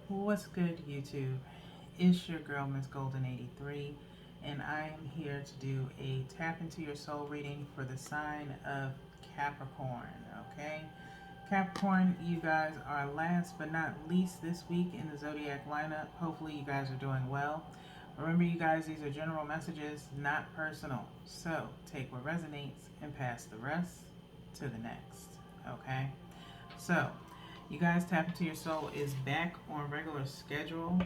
What's good, YouTube? It's your girl, Miss Golden 83, and I am here to do a tap into your soul reading for the sign of Capricorn. Okay, Capricorn, you guys are last but not least this week in the zodiac lineup. Hopefully, you guys are doing well. Remember, you guys, these are general messages, not personal. So take what resonates and pass the rest to the next. Okay, so you guys, Tap Into Your Soul is back on regular schedule.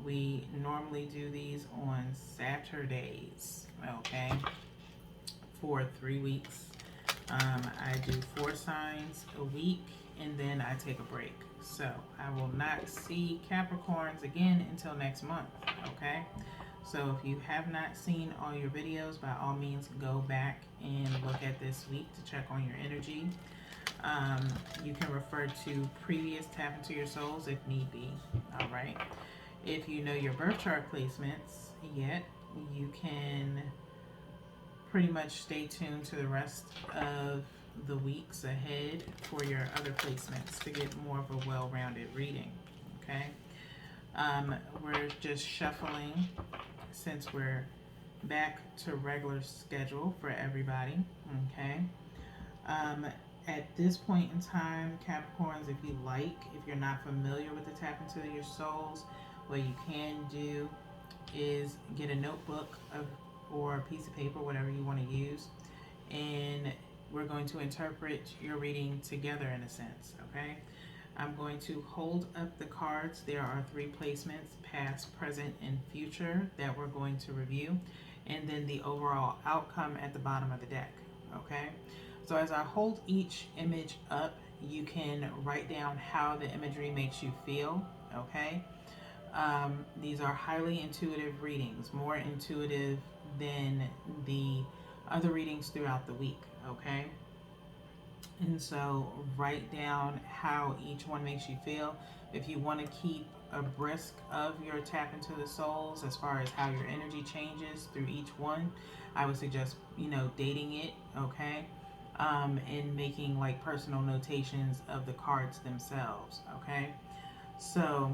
We normally do these on Saturdays, okay, for 3 weeks. I do 4 signs a week and then I take a break. So I will not see Capricorns again until next month, okay? So if you have not seen all your videos, by all means go back and look at this week to check on your energy. You can refer to previous Tap Into Your Souls if need be, all right? If you know your birth chart placements yet, you can pretty much stay tuned to the rest of the weeks ahead for your other placements to get more of a well-rounded reading, okay? We're just shuffling since we're back to regular schedule for everybody, okay? At this point in time, Capricorns, if you like, if you're not familiar with the Tap Into Your Souls, what you can do is get a notebook or a piece of paper, whatever you want to use, and we're going to interpret your reading together in a sense, okay? I'm going to hold up the cards. There are 3 placements, past, present, and future, that we're going to review, and then the overall outcome at the bottom of the deck, okay? So as I hold each image up, you can write down how the imagery makes you feel, okay? These are highly intuitive readings, more intuitive than the other readings throughout the week, okay? And so write down how each one makes you feel. If you want to keep a brisk of your Tap Into the Souls as far as how your energy changes through each one, I would suggest, dating it, okay? And making like personal notations of the cards themselves, okay? So,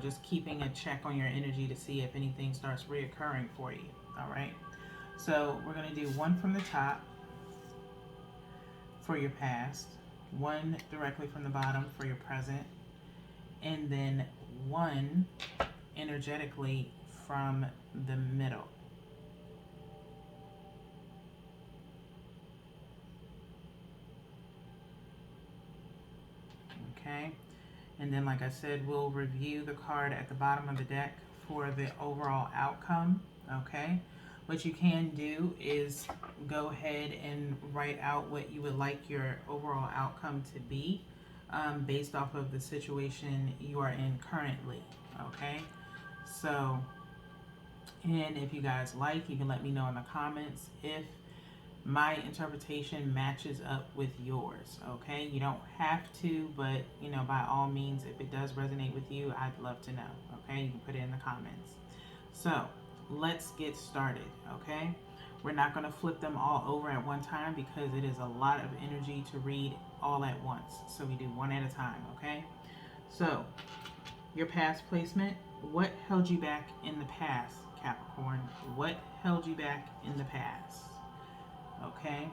just keeping a check on your energy to see if anything starts reoccurring for you, all right? So we're going to do one from the top for your past, one directly from the bottom for your present, and then one energetically from the middle. Okay, and then like I said, we'll review the card at the bottom of the deck for the overall outcome, okay? What you can do is go ahead and write out what you would like your overall outcome to be, based off of the situation you are in currently, okay? So, and if you guys like, you can let me know in the comments if my interpretation matches up with yours, okay? You don't have to, but by all means, if it does resonate with you, I'd love to know, okay? You can put it in the comments. So let's get started, okay? We're not going to flip them all over at one time because it is a lot of energy to read all at once. So we do one at a time, okay? So your past placement, what held you back in the past, Capricorn? What held you back in the past? Okay,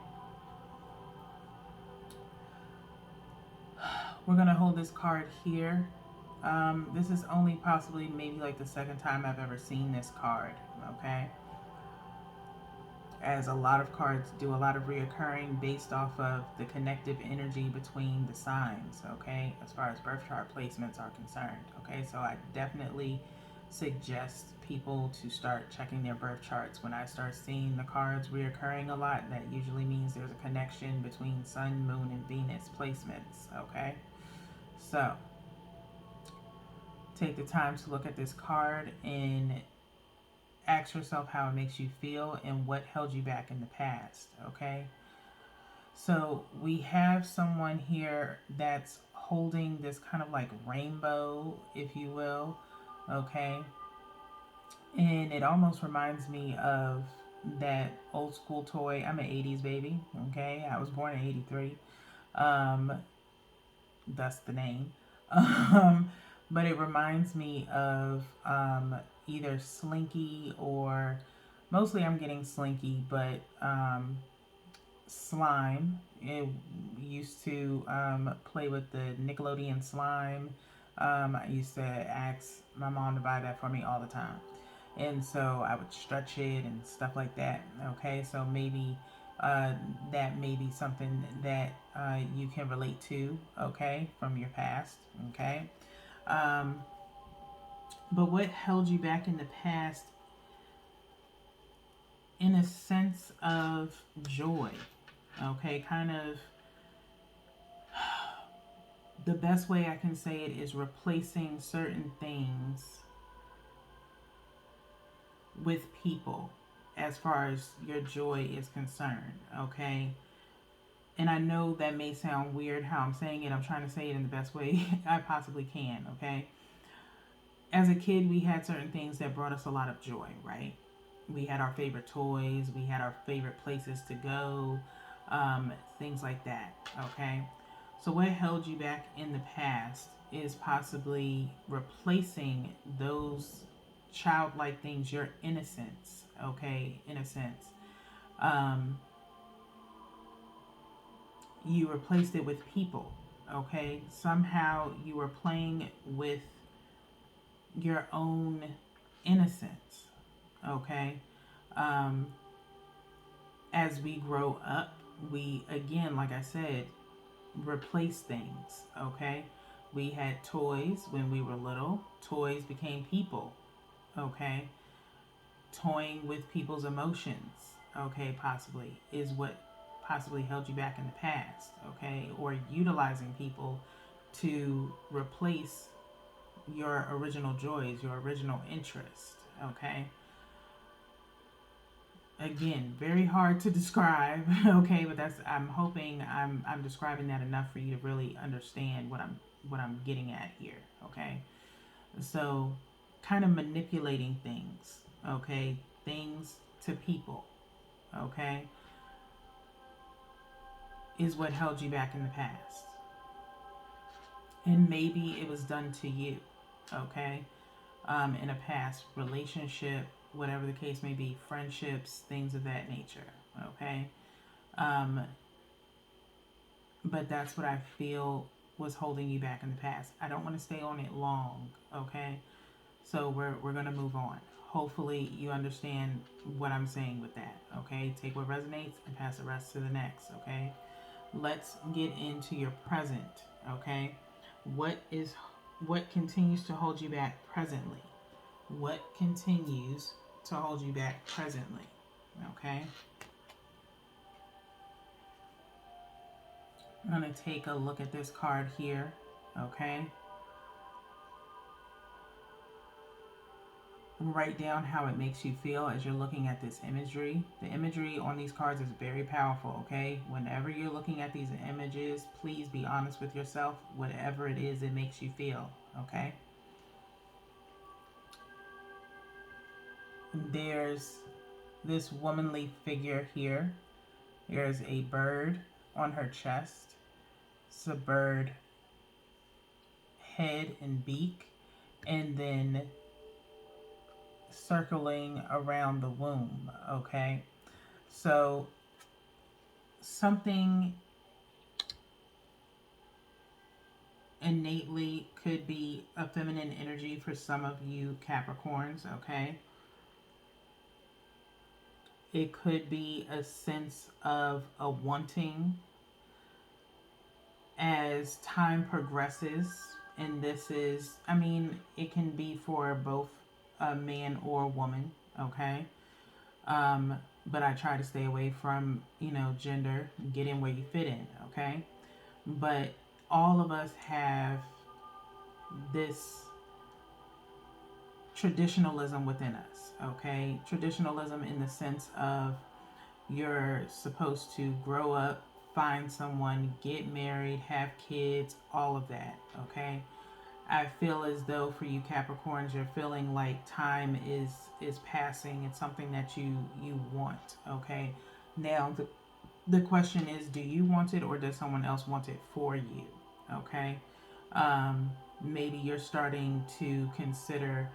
we're gonna hold this card here. This is only possibly maybe like the second time I've ever seen this card, okay? As a lot of cards do a lot of reoccurring based off of the connective energy between the signs, okay, as far as birth chart placements are concerned, okay? So I definitely suggest people to start checking their birth charts. When I start seeing the cards reoccurring a lot, that usually means there's a connection between Sun, Moon, and Venus placements, okay? So take the time to look at this card and ask yourself how it makes you feel and what held you back in the past, okay? So we have someone here that's holding this kind of like rainbow, if you will, okay? And it almost reminds me of that old school toy. I'm an 80s baby, okay? I was born in 83. That's the name. but it reminds me of either Slinky or mostly I'm getting Slinky, but Slime. It used to play with the Nickelodeon slime. I used to ask my mom to buy that for me all the time. And so I would stretch it and stuff like that. Okay, so maybe uh, that may be something that you can relate to, okay, from your past, okay. Um, but what held you back in the past, in a sense of joy, okay, kind of the best way I can say it is replacing certain things with people as far as your joy is concerned, okay? And I know that may sound weird how I'm saying it. I'm trying to say it in the best way I possibly can, okay? As a kid, we had certain things that brought us a lot of joy, right? We had our favorite toys, we had our favorite places to go, things like that, okay? So, what held you back in the past is possibly replacing those childlike things, your innocence, okay? Innocence. Um, you replaced it with people, okay? Somehow you were playing with your own innocence, okay? Um, as we grow up, we, again, like I said, replace things, okay? We had toys when we were little, toys became people, okay? Toying with people's emotions, okay, possibly, is what possibly held you back in the past, okay? Or utilizing people to replace your original joys, your original interest, okay? Again, very hard to describe, okay, but that's, I'm hoping I'm describing that enough for you to really understand what I'm getting at here, okay? So, kind of manipulating things, okay? Things to people, okay? Is what held you back in the past. And maybe it was done to you, okay? In a past relationship, whatever the case may be, friendships, things of that nature, okay? Um, but that's what I feel was holding you back in the past. I don't want to stay on it long, okay? So we're gonna move on. Hopefully you understand what I'm saying with that, okay? Take what resonates and pass the rest to the next, okay? Let's get into your present, okay? What is what continues to hold you back presently? What continues to hold you back presently? Okay? I'm going to take a look at this card here, okay? Write down how it makes you feel as you're looking at this imagery. The imagery on these cards is very powerful, okay? Whenever you're looking at these images, please be honest with yourself. Whatever it is, it makes you feel, okay? There's this womanly figure here. There's a bird on her chest. It's a bird head and beak, and then circling around the womb, okay? So something innately could be a feminine energy for some of you Capricorns, okay? It could be a sense of a wanting as time progresses. And this is, I mean, it can be for both a man or a woman, okay? But I try to stay away from, gender, get in where you fit in, okay? But all of us have this traditionalism within us, okay? Traditionalism in the sense of you're supposed to grow up, find someone, get married, have kids, all of that, okay? I feel as though for you Capricorns, you're feeling like time is passing. It's something that you want, okay? Now the question is, do you want it or does someone else want it for you? Okay? maybe you're starting to consider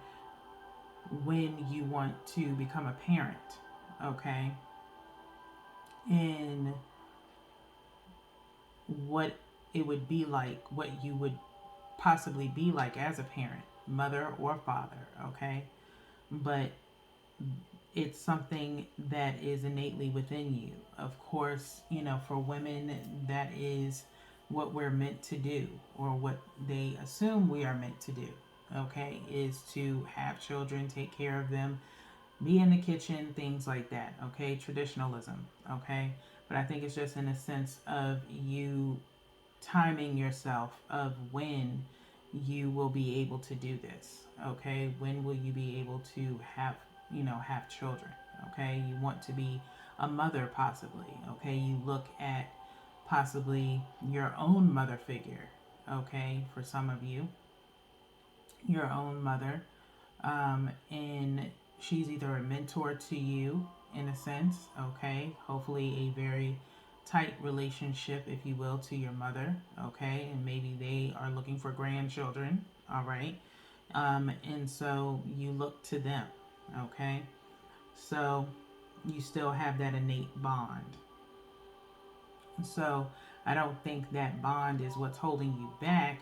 when you want to become a parent, okay? And what it would be like, what you would possibly be like as a parent, mother or father, okay? But it's something that is innately within you. Of course, for women, that is what we're meant to do, or what they assume we are meant to do, okay? Is to have children, take care of them, be in the kitchen, things like that, okay? Traditionalism, okay? But I think it's just in a sense of you timing yourself of when you will be able to do this, okay? When will you be able to have children, okay? You want to be a mother, possibly, okay? You look at possibly your own mother figure, okay? For some of you, your own mother, and she's either a mentor to you in a sense, okay? Hopefully, a very tight relationship, if you will, to your mother, okay? And maybe they are looking for grandchildren, all right? And so you look to them, okay? So you still have that innate bond. So I don't think that bond is what's holding you back.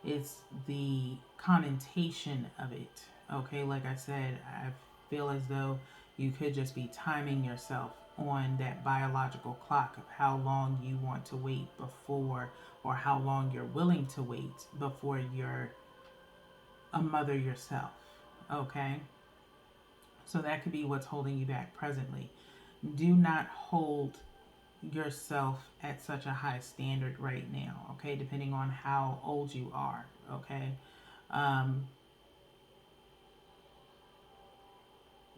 It's the connotation of it. Okay, like I said, I feel as though you could just be timing yourself on that biological clock of how long you want to wait before, or how long you're willing to wait before you're a mother yourself. Okay, so that could be what's holding you back presently. Do not hold yourself at such a high standard right now, okay? Depending on how old you are, okay? Um,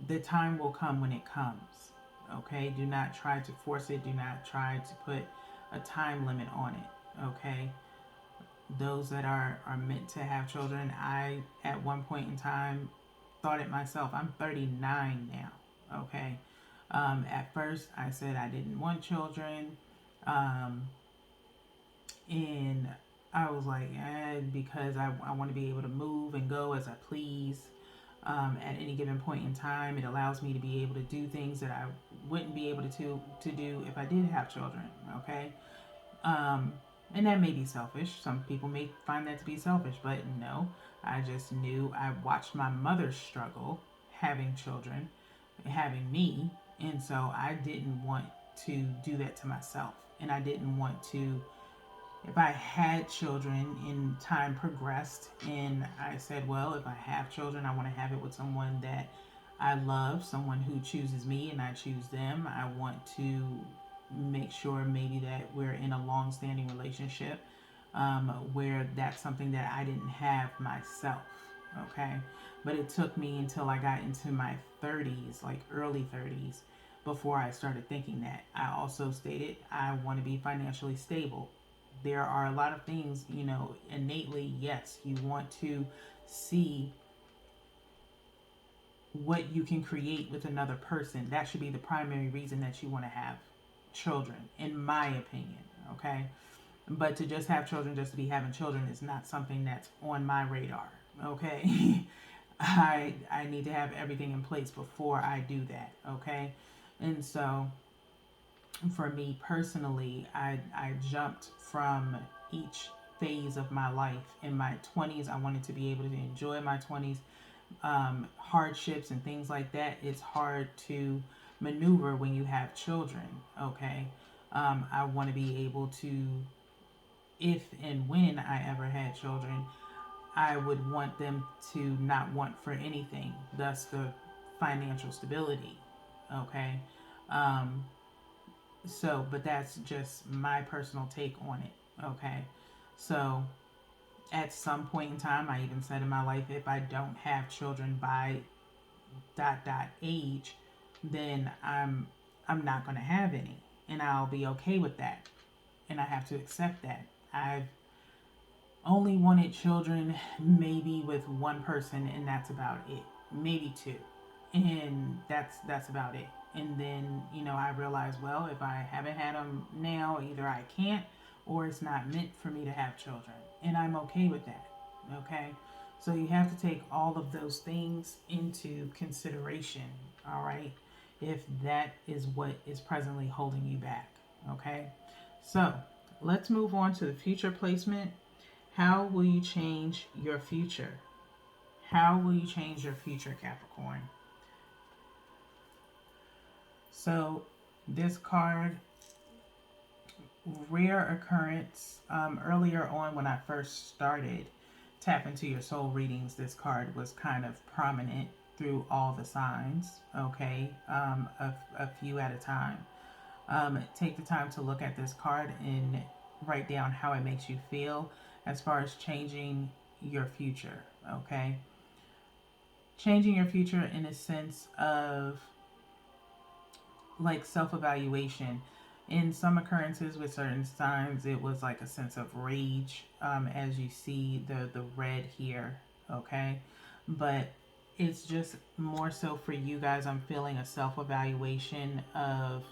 the time will come when it comes, okay? Do not try to force it. Do not try to put a time limit on it, okay? Those that are meant to have children, I, at one point in time, thought it myself. I'm 39 now, okay? At first, I said I didn't want children. Um, and I was like, because I want to be able to move and go as I please at any given point in time. It allows me to be able to do things that I wouldn't be able to do if I did have children, okay? Um, and that may be selfish. Some people may find that to be selfish, but no, I just knew. I watched my mother struggle having children, having me, and so I didn't want to do that to myself. And I didn't want to, if I had children and time progressed and I said, well, if I have children, I want to have it with someone that I love, someone who chooses me and I choose them. I want to make sure maybe that we're in a long standing relationship where that's something that I didn't have myself. Okay. But it took me until I got into my 30s, like early 30s, before I started thinking that. I also stated I want to be financially stable. There are a lot of things, innately, yes, you want to see what you can create with another person. That should be the primary reason that you want to have children, in my opinion, okay? But to just have children, just to be having children, is not something that's on my radar, okay? I need to have everything in place before I do that, okay? And so for me personally, I jumped from each phase of my life. In my 20s, I wanted to be able to enjoy my 20s. Hardships and things like that, it's hard to maneuver when you have children, okay? I want to be able to, if and when I ever had children, I would want them to not want for anything, thus the financial stability, okay? Um, but that's just my personal take on it, okay? So, at some point in time, I even said in my life, if I don't have children by age, then I'm not going to have any, and I'll be okay with that, and I have to accept that. I've only wanted children maybe with one person, and that's about it. Maybe two, and that's about it. And then I realized, well, if I haven't had them now, either I can't, or it's not meant for me to have children, and I'm okay with that. Okay, so you have to take all of those things into consideration. All right, if that is what is presently holding you back. Okay, so let's move on to the future placement. How will you change your future? How will you change your future, Capricorn? So, this card, rare occurrence. Earlier on, when I first started Tap Into Your Soul readings, this card was kind of prominent through all the signs, okay, a few at a time. Take the time to look at this card and write down how it makes you feel as far as changing your future, okay? Changing your future in a sense of like self evaluation. In some occurrences with certain signs, it was like a sense of rage, as you see the red here, okay? But it's just more so for you guys. I'm feeling a self evaluation of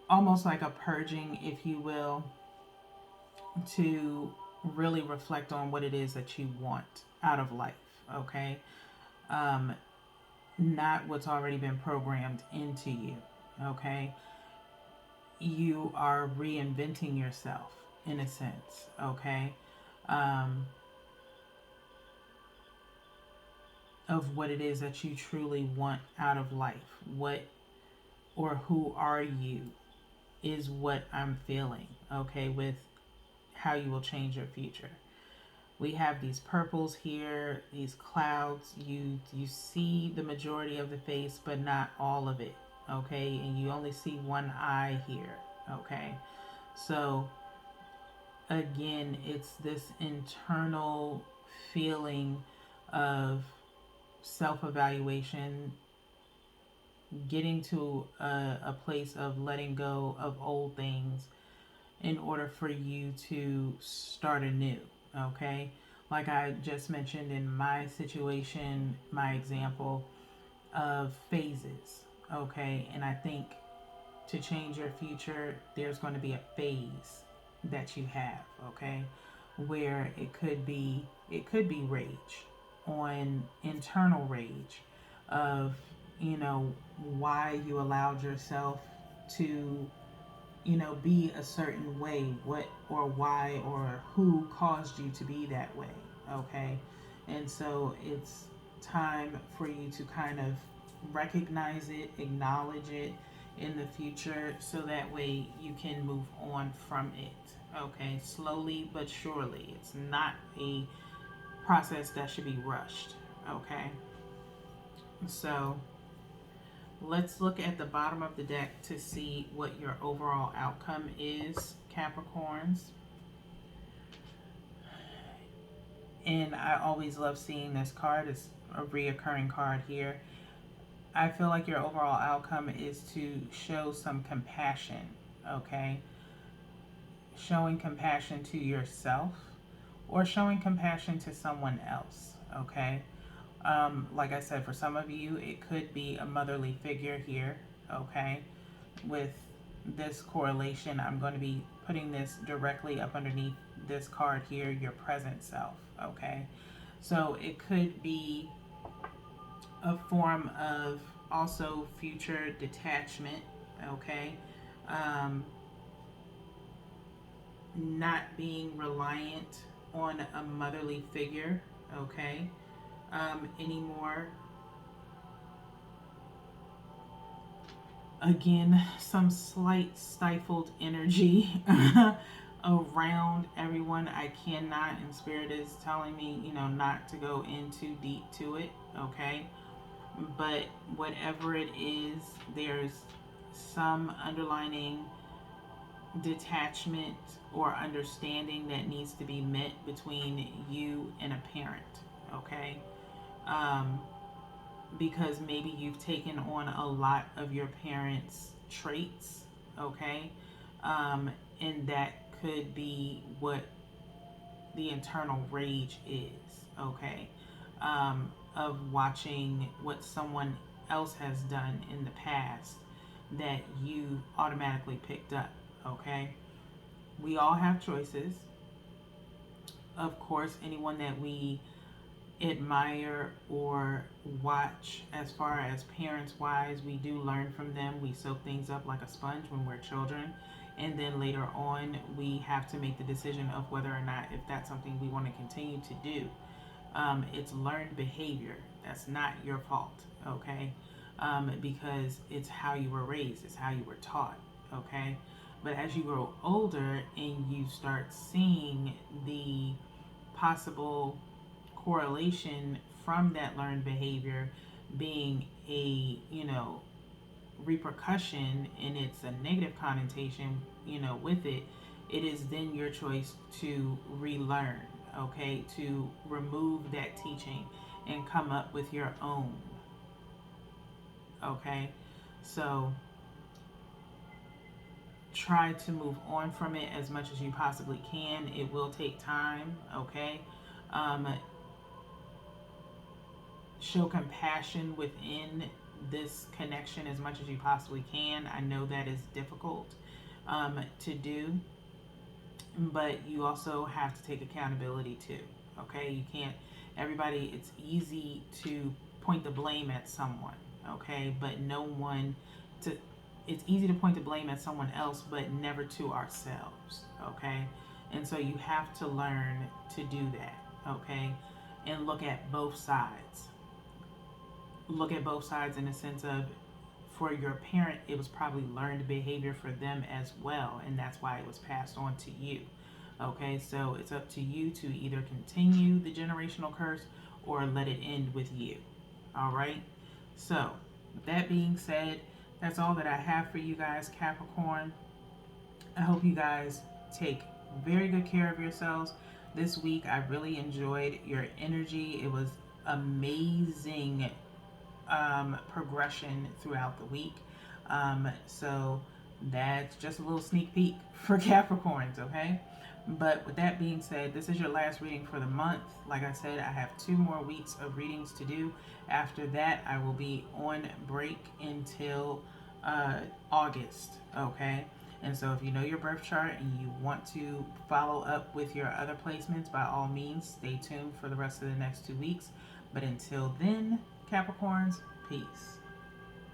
almost like a purging, if you will, to really reflect on what it is that you want out of life, okay? Um, Not what's already been programmed into you, okay? You are reinventing yourself in a sense, okay? Um, of what it is that you truly want out of life. What or who are you is what I'm feeling, okay, with how you will change your future. We have these purples here, these clouds. You see the majority of the face, but not all of it, okay? And you only see one eye here, okay? So again, it's this internal feeling of self-evaluation, getting to a place of letting go of old things in order for you to start anew, okay? Like I just mentioned in my situation, my example of phases, okay? And I think to change your future, there's going to be a phase that you have, okay? Where it could be rage, on internal rage of, you know, why you allowed yourself to, you know, be a certain way, what or why or who caused you to be that way, okay? And so it's time for you to kind of recognize it, acknowledge it in the future, so that way you can move on from it, okay? Slowly but surely. It's not a process that should be rushed, okay? So let's look at the bottom of the deck to see what your overall outcome is, Capricorns. And I always love seeing this card. It's a reoccurring card here. I feel like your overall outcome is to show some compassion, okay? Showing compassion to yourself or showing compassion to someone else, okay? Like I said, for some of you, it could be a motherly figure here, okay? With this correlation, I'm going to be putting this directly up underneath this card here, your present self, okay? So it could be a form of also future detachment, okay? Um, Not being reliant on a motherly figure, okay? Anymore. Again, some slight stifled energy around everyone. I cannot, and Spirit is telling me, you know, not to go in too deep to it, okay? But whatever it is, there's some underlining detachment or understanding that needs to be met between you and a parent, okay? Um, because maybe you've taken on a lot of your parents' traits, okay? And that could be what the internal rage is, okay? Of watching what someone else has done in the past that you automatically picked up, okay? We all have choices of course, anyone that we admire or watch as far as parents wise, we do learn from them. We soak things up like a sponge when we're children, and then later on we have to make the decision of whether or not if that's something we want to continue to do. It's learned behavior. That's not your fault, okay? Because it's how you were raised, it's how you were taught, okay? But as you grow older and you start seeing the possible correlation from that learned behavior being a, repercussion, and it's a negative connotation, with it, it is then your choice to relearn, okay, to remove that teaching and come up with your own, okay? So try to move on from it as much as you possibly can. It will take time, okay? Show compassion within this connection as much as you possibly can. I know that is difficult to do, but you also have to take accountability too, okay? You can't, everybody, it's easy to point the blame at someone, okay? But no one to, it's easy to point the blame at someone else, but never to ourselves, okay? And so you have to learn to do that, okay? And look at both sides. Look at both sides in the sense of, for your parent, it was probably learned behavior for them as well, and that's why it was passed on to you. Okay, so it's up to you to either continue the generational curse or let it end with you. All right, so with that being said, that's all that I have for you guys, Capricorn. I hope you guys take very good care of yourselves this week. I really enjoyed your energy. It was amazing progression throughout the week. So that's just a little sneak peek for Capricorns, okay? But with that being said, this is your last reading for the month. Like I said, I have 2 more weeks of readings to do. After that, I will be on break until August, okay? And so if you know your birth chart and you want to follow up with your other placements, by all means, stay tuned for the rest of the next 2 weeks. But until then, Capricorns, peace.